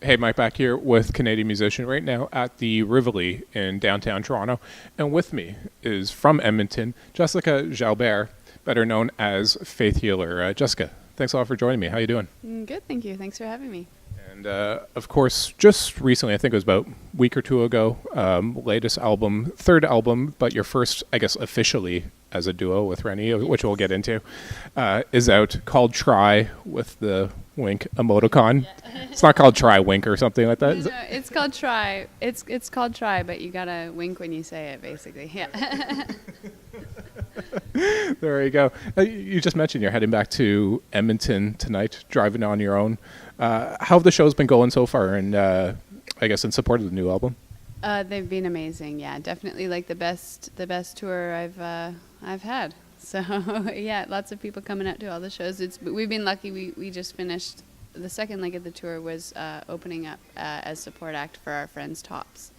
Hey, Mike back here with Canadian Musician right now at the Rivoli in downtown Toronto. And with me is from Edmonton, Jessica Jalbert, better known as Faith Healer. Jessica, thanks a lot for joining me. How you doing? Good, thank you. Thanks for having me. And of course, just recently, I think it was about a week or two ago, latest album, third album, but your first, I guess, officially as a duo with Rennie, which we'll get into, is out, called Try, with the wink emoticon. Yeah. It's not called Try Wink or something like that. No, it's called Try. It's called Try, but you gotta wink when you say it, basically. Yeah. There you go. You just mentioned you're heading back to Edmonton tonight, driving on your own. How have the shows been going so far, and I guess in support of the new album? They've been amazing. Yeah, definitely like the best tour I've had. So yeah, lots of people coming out to all the shows. We've been lucky. We just finished the second leg of the tour was opening up as support act for our friends Tops,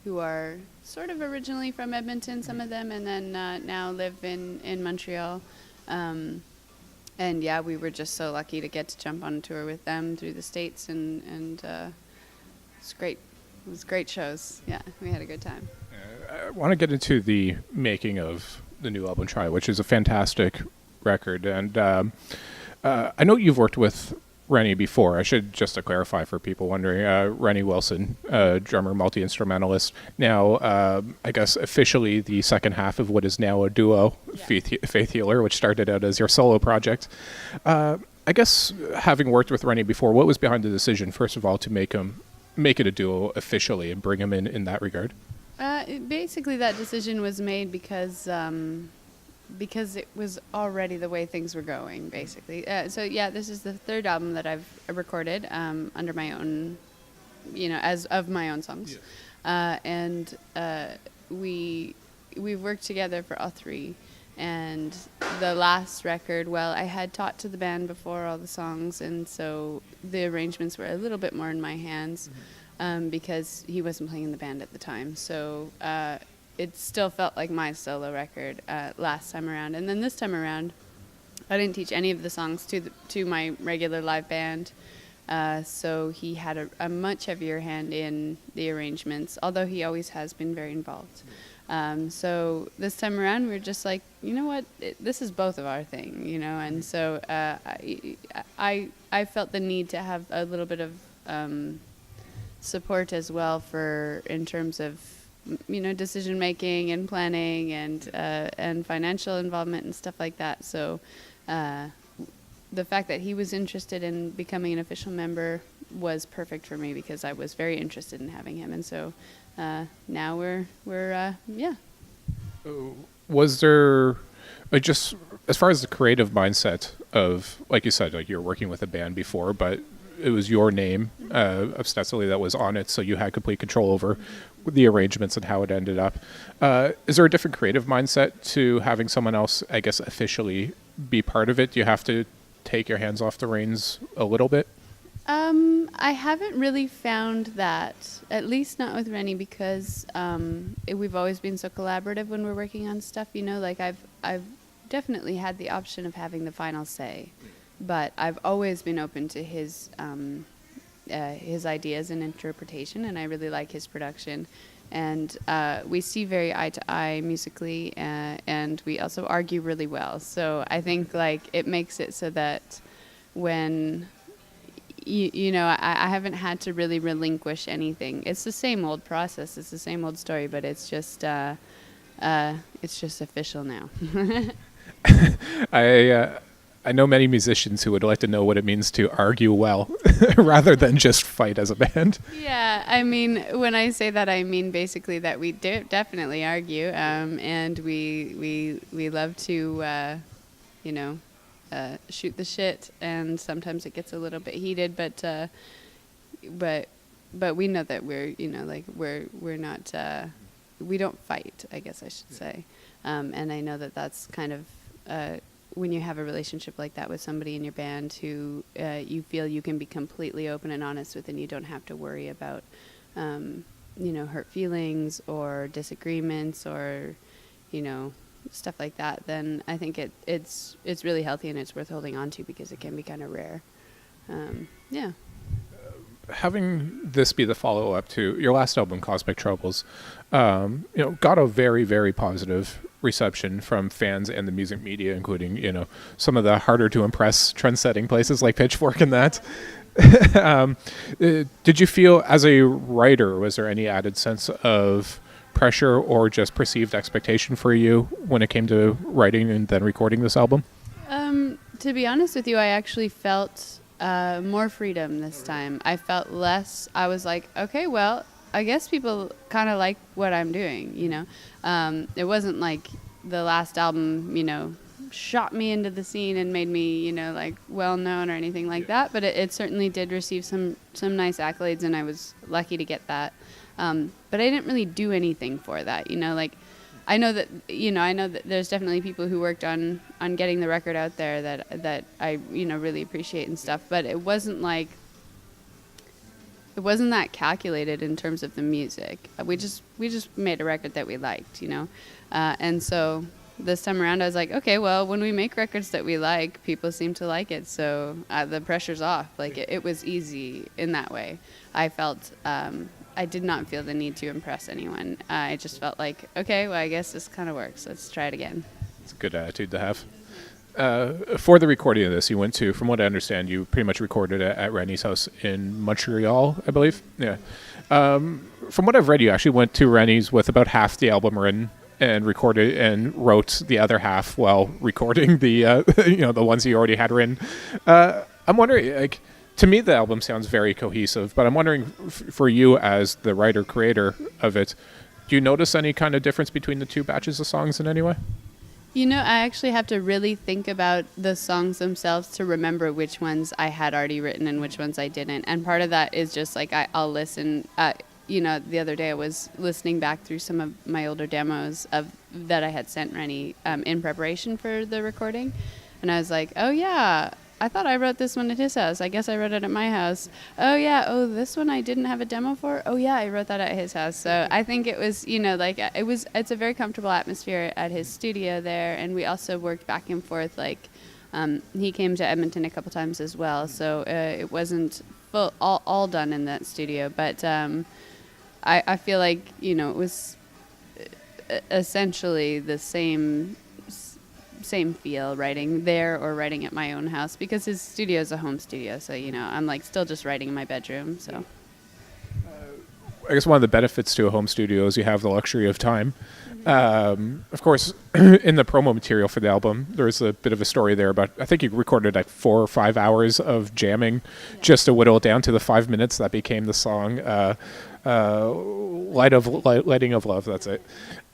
who are sort of originally from Edmonton, some of them, and then now live in Montreal. And yeah, we were just so lucky to get to jump on a tour with them through the States, and it's great. It was great shows. Yeah, we had a good time. I want to get into the making of the new album Try, which is a fantastic record. And I know you've worked with Rennie before. I should just to clarify for people wondering, Renny Wilson, drummer, multi-instrumentalist. Now, I guess officially the second half of what is now a duo, yeah. Faith Healer, which started out as your solo project. I guess having worked with Rennie before, what was behind the decision, first of all, to make it a duo officially and bring him in that regard? Basically, that decision was made because it was already the way things were going, basically. So yeah, this is the third album that I've recorded under my own, as of my own songs. Yeah. And we've worked together for all three. And the last record, well, I had taught to the band before all the songs, and so the arrangements were a little bit more in my hands. Mm-hmm. Because he wasn't playing in the band at the time. So it still felt like my solo record last time around. And then this time around, I didn't teach any of the songs to my regular live band. So he had a much heavier hand in the arrangements, although he always has been very involved. So this time around, we were just like, you know what, this is both of our thing, And so I felt the need to have a little bit of support as well in terms of decision making and planning and financial involvement and stuff like that. So the fact that he was interested in becoming an official member was perfect for me because I was very interested in having him, and so now we're yeah. Was there just as far as the creative mindset of, like you said, like you're working with a band before, but it was your name ostensibly that was on it, so you had complete control over the arrangements and how it ended up. Is there a different creative mindset to having someone else, I guess, officially be part of it? Do you have to take your hands off the reins a little bit? I haven't really found that, at least not with Rennie, because we've always been so collaborative when we're working on stuff. Like I've definitely had the option of having the final say. But I've always been open to his ideas and interpretation, and I really like his production. And we see very eye to eye musically, and we also argue really well. So I think it makes it so that when I haven't had to really relinquish anything. It's the same old process. It's the same old story, but it's just official now. I know many musicians who would like to know what it means to argue well rather than just fight as a band. Yeah, I mean, when I say that, I mean basically that we do definitely argue, and we love to, shoot the shit, and sometimes it gets a little bit heated, but we know that we're not, we don't fight, I guess I should say, and I know that that's kind of. When you have a relationship like that with somebody in your band who you feel you can be completely open and honest with, and you don't have to worry about, hurt feelings or disagreements or, stuff like that, then I think it's really healthy and it's worth holding on to because it can be kind of rare. Yeah. having this be the follow-up to your last album, Cosmic Troubles, got a very, very positive reception from fans and the music media, including, some of the harder to impress trend-setting places like Pitchfork and that. Did you feel, as a writer, was there any added sense of pressure or just perceived expectation for you when it came to writing and then recording this album? To be honest with you, I actually felt more freedom this time. I felt less. I was like, okay, well, I guess people kind of like what I'm doing, It wasn't like the last album, shot me into the scene and made me, well known or anything like that. But it certainly did receive some nice accolades, and I was lucky to get that. But I didn't really do anything for that, I know that there's definitely people who worked on getting the record out there that I really appreciate and stuff, but it wasn't that calculated in terms of the music. We just made a record that we liked, and so this time around I was like, okay, well, when we make records that we like, people seem to like it, so the pressure's off. Like it was easy in that way. I felt I did not feel the need to impress anyone. I just felt like, okay, well, I guess this kind of works. Let's try it again. It's a good attitude to have. For the recording of this, you went to, from what I understand, you pretty much recorded it at Rennie's house in Montreal, I believe. Yeah. From what I've read, you actually went to Rennie's with about half the album written and recorded and wrote the other half while recording the the ones you already had written. I'm wondering, to me, the album sounds very cohesive, but I'm wondering, for you as the writer-creator of it, do you notice any kind of difference between the two batches of songs in any way? I actually have to really think about the songs themselves to remember which ones I had already written and which ones I didn't. And part of that is just like I'll listen. The other day I was listening back through some of my older demos that I had sent Rennie in preparation for the recording, and I was like, oh yeah, I thought I wrote this one at his house. I guess I wrote it at my house. Oh yeah, this one I didn't have a demo for. Oh yeah, I wrote that at his house. So I think it was, it's a very comfortable atmosphere at his studio there, and we also worked back and forth. He came to Edmonton a couple times as well, so it wasn't all done in that studio. But I feel like it was essentially the same feel writing there or writing at my own house, because his studio is a home studio, so I'm still just writing in my bedroom. So I guess one of the benefits to a home studio is you have the luxury of time. Of course, in the promo material for the album, there's a bit of a story there about, I think you recorded 4 or 5 hours of jamming just to whittle it down to the 5 minutes that became the song Lighting of Love. That's it.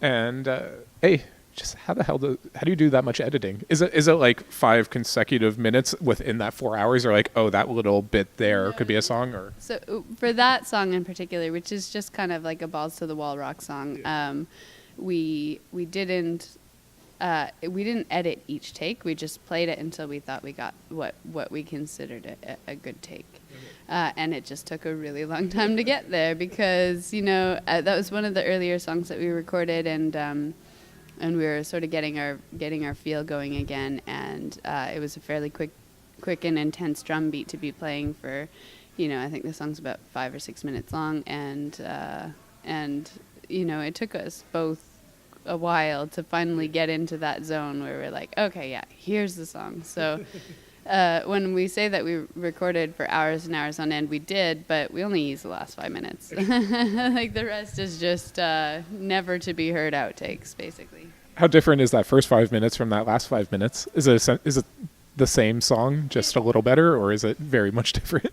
And hey, just how do you do that much editing? Is it like 5 consecutive minutes within that 4 hours, or that little bit there could be a song? Or so for that song in particular, which is just kind of like a balls to the wall rock song, we didn't edit each take. We just played it until we thought we got what we considered a good take. And it just took a really long time to get there, because that was one of the earlier songs that we recorded, and we were sort of getting our feel going again, and it was a fairly quick and intense drum beat to be playing for, I think the song's about 5 or 6 minutes long, and it took us both a while to finally get into that zone where we're like, okay, yeah, here's the song. So when we say that we recorded for hours and hours on end, we did, but we only used the last 5 minutes. The rest is just never to be heard outtakes, basically. How different is that first 5 minutes from that last 5 minutes? Is it the same song, just a little better, or is it very much different?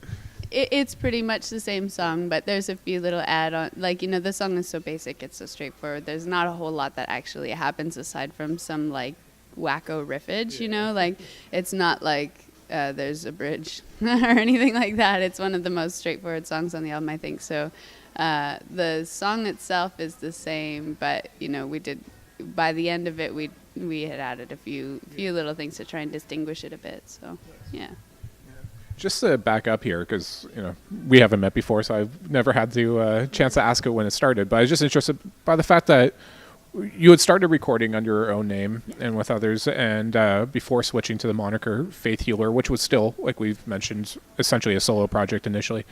It's pretty much the same song, but there's a few little add-on. The song is so basic, it's so straightforward. There's not a whole lot that actually happens aside from some wacko riffage, it's not there's a bridge or anything like that. It's one of the most straightforward songs on the album, I think. So the song itself is the same, but we did, by the end of it, we had added a few little things to try and distinguish it a bit. So yeah. Just to back up here, because we haven't met before, so I've never had the chance to ask it when it started. But I was just interested by the fact that you had started recording under your own name and with others, and before switching to the moniker Faith Healer, which was still, like we've mentioned, essentially a solo project initially.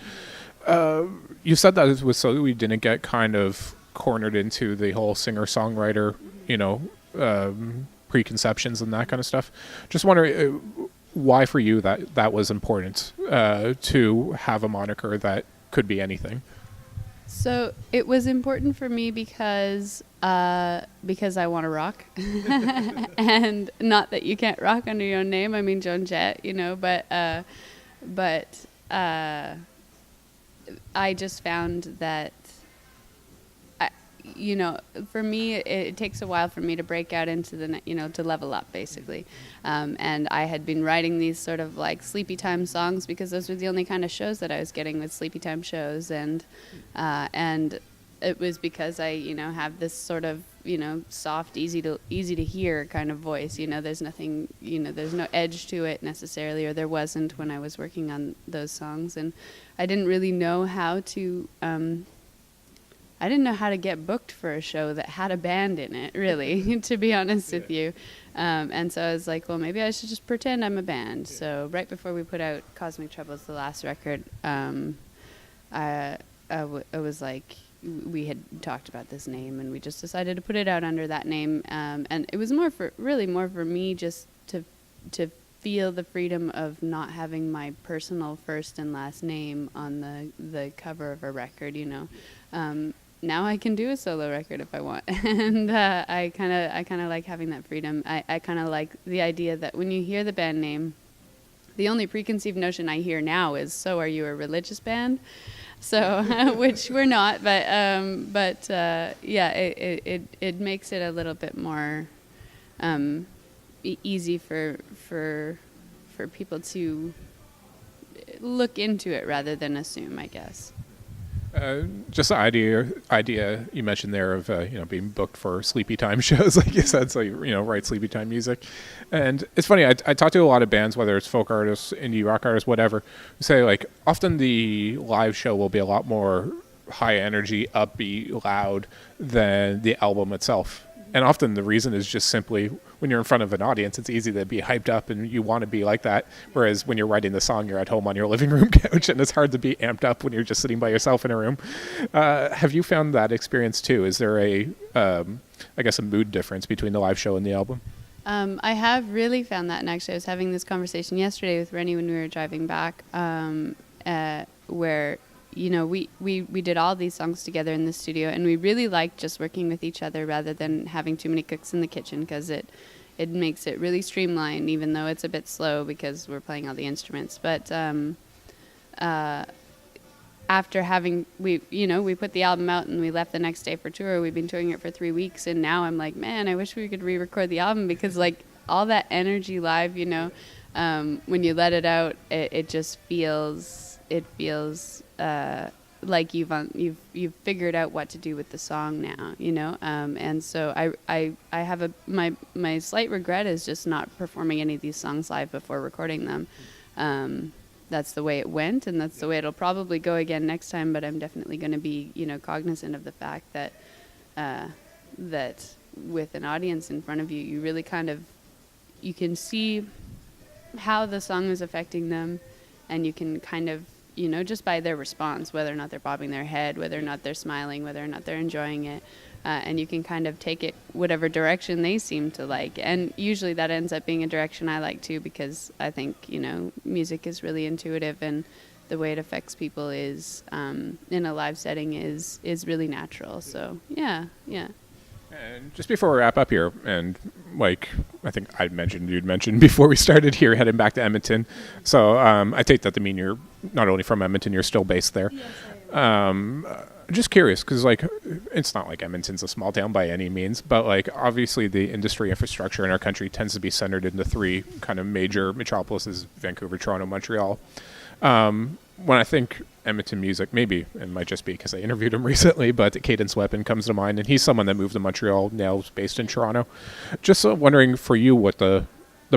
You said that it was so that we didn't get kind of cornered into the whole singer-songwriter, preconceptions and that kind of stuff. Just wondering why for you that was important to have a moniker that could be anything. So it was important for me because I want to rock, and not that you can't rock under your own name. I mean, Joan Jett, but I just found that, for me, it takes a while for me to break out into to level up, basically. And I had been writing these sort of like sleepy time songs because those were the only kind of shows that I was getting with sleepy time shows. And it was because I, have this sort of, soft, easy to hear kind of voice. There's nothing, there's no edge to it necessarily, or there wasn't when I was working on those songs. And I didn't really know how to, I didn't know how to get booked for a show that had a band in it, really, to be honest with you. And so I was like, well, maybe I should just pretend I'm a band. So right before we put out Cosmic Troubles, the last record, I was like, we had talked about this name, and we just decided to put it out under that name. And it was more for me just to feel the freedom of not having my personal first and last name on the cover of a record, Now I can do a solo record if I want, and I kind of like having that freedom. I kind of like the idea that when you hear the band name, the only preconceived notion I hear now is, so are you a religious band? So, which we're not, but yeah, it makes it a little bit more easy for people to look into it rather than assume, I guess. Just the idea you mentioned there of being booked for sleepy time shows, like you said, so you write sleepy time music. And it's funny, I talk to a lot of bands, whether it's folk artists, indie rock artists, whatever, who say like often the live show will be a lot more high energy, upbeat, loud than the album itself. And often the reason is just simply when you're in front of an audience, it's easy to be hyped up and you want to be like that. Whereas when you're writing the song, you're at home on your living room couch and it's hard to be amped up when you're just sitting by yourself in a room. Have you found that experience too? Is there a mood difference between the live show and the album? I have really found that. And actually I was having this conversation yesterday with Rennie when we were driving back, where we did all these songs together in the studio, and we really liked just working with each other rather than having too many cooks in the kitchen, because it makes it really streamlined, even though it's a bit slow because we're playing all the instruments. But after having we put the album out and we left the next day for tour, we've been touring it for 3 weeks, and now I'm like, man, I wish we could re-record the album, because like all that energy live, when you let it out, it just feels like you've figured out what to do with the song now, and so I have my slight regret is just not performing any of these songs live before recording them. That's the way it went, and that's the way it'll probably go again next time, but I'm definitely going to be cognizant of the fact that that with an audience in front of you, you really you can see how the song is affecting them, and you can kind of just by their response, whether or not they're bobbing their head, whether or not they're smiling, whether or not they're enjoying it, and you can kind of take it whatever direction they seem to like. And usually that ends up being a direction I like too, because I think, music is really intuitive, and the way it affects people is, in a live setting is really natural. So, yeah. And just before we wrap up here, and like I think you'd mentioned before we started here, heading back to Edmonton. So I take that to mean you're not only from Edmonton, you're still based there. Yes, I am. Just curious, because like it's not like Edmonton's a small town by any means, but like obviously the industry infrastructure in our country tends to be centered into 3 kind of major metropolises: Vancouver, Toronto, Montreal. When I think Edmonton music, maybe it might just be because I interviewed him recently, but Cadence Weapon comes to mind, and he's someone that moved to Montreal, now is based in Toronto. Just wondering for you what the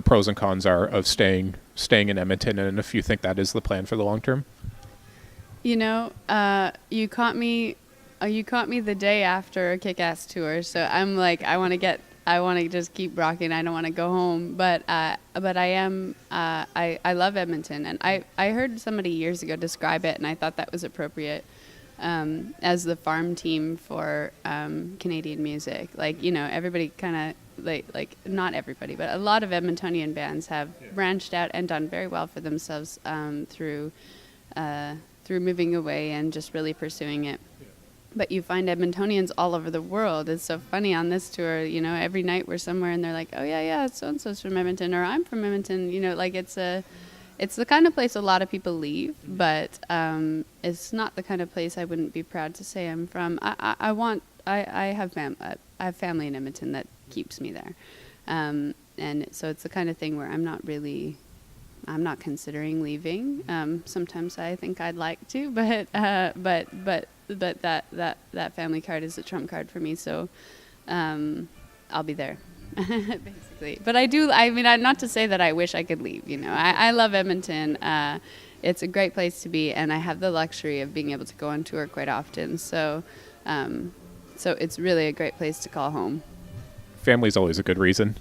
pros and cons are of staying in Edmonton, and if you think that is the plan for the long term. You caught me the day after a Kick-Ass tour, so I'm like, I want to get I want to just keep rocking. I don't want to go home. But I am. I love Edmonton, and I heard somebody years ago describe it, and I thought that was appropriate. As the farm team for Canadian music. Like, you know, everybody kind of, like not everybody, but a lot of Edmontonian bands have branched out and done very well for themselves through moving away and just really pursuing it. But you find Edmontonians all over the world. It's so funny on this tour, you know, every night we're somewhere and they're like, oh, yeah, so-and-so's from Edmonton, or I'm from Edmonton. You know, like it's the kind of place a lot of people leave, but it's not the kind of place I wouldn't be proud to say I'm from. I have family in Edmonton that keeps me there. And so it's the kind of thing where I'm not considering leaving. Sometimes I think I'd like to, but that family card is a trump card for me. So I'll be there, basically. But not to say that I wish I could leave. You know, I love Edmonton. It's a great place to be, and I have the luxury of being able to go on tour quite often. So it's really a great place to call home. Family's always a good reason.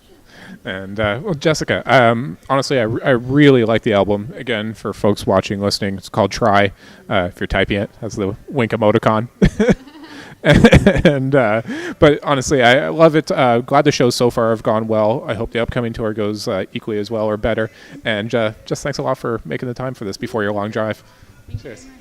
And well, Jessica, honestly, I really like the album. Again, for folks watching, listening, it's called Try. If you're typing it, has the wink emoticon. And but honestly, I love it. Glad the shows so far have gone well. I hope the upcoming tour goes equally as well or better. And just thanks a lot for making the time for this before your long drive. Thank you very much.